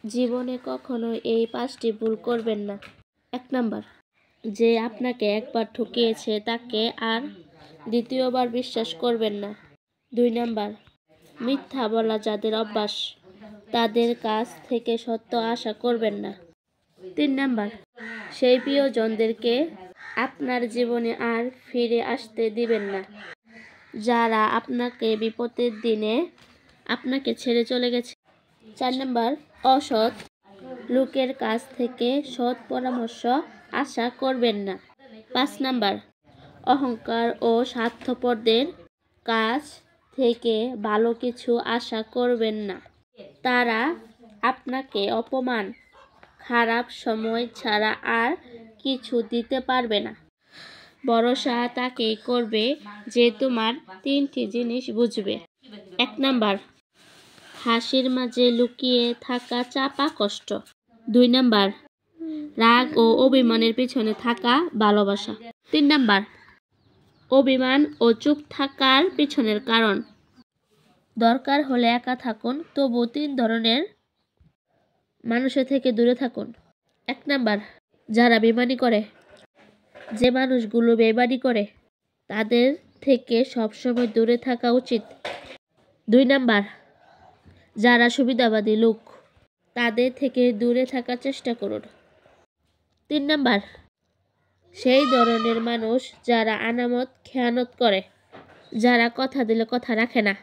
জীবনে কখনো এই 5টি ভুল করবেন না। 1 নাম্বার, যে আপনাকে একবার ঠকিয়েছে তাকে আর দ্বিতীয়বার বিশ্বাস করবেন না। 2 নাম্বার, মিথ্যা বলা যাদের অভ্যাস তাদের কাছ থেকে সত্য আশা করবেন না। 3 নাম্বার, সেই প্রিয়জনদেরকে আপনার জীবনে আর ফিরে আসতে দিবেন না, যারা আপনাকে বিপদের দিনে আপনাকে ছেড়ে চলে গেছে। 4 নাম্বার, অসৎ লোকের কাছ থেকে সৎ পরামর্শ আশা করবেন না। 5 নাম্বার, অহংকার ও স্বার্থপরদের কাছ থেকে ভালো কিছু আশা করবেন না। তারা আপনাকে অপমান, খারাপ সময় ছাড়া আর কিছু দিতে পারবে না। ভরসা তাকেই করবে যে তোমার 3টি জিনিস বুঝবে। 1 নাম্বার, হাসির মাঝে লুকিয়ে থাকা চাপা কষ্ট। 2 নাম্বার, রাগ ও অভিমানের পিছনে থাকা ভালোবাসা। 3 নাম্বার, অভিমান ও চুপ থাকার পিছনের কারণ। দরকার হলে একা থাকুন, তবু 3 ধরনের মানুষের থেকে দূরে থাকুন। 1 নাম্বার, যারা বেইমানি করে। যে মানুষগুলো বেইমানি করে তাদের থেকে সবসময় দূরে থাকা উচিত। 2 নাম্বার, যারা সুবিধাবাদী লোক তাদের থেকে দূরে থাকার চেষ্টা করুন। 3 নাম্বার, সেই ধরনের মানুষ যারা আনামত খেয়ানত করে, যারা কথা দিলে কথা রাখে না।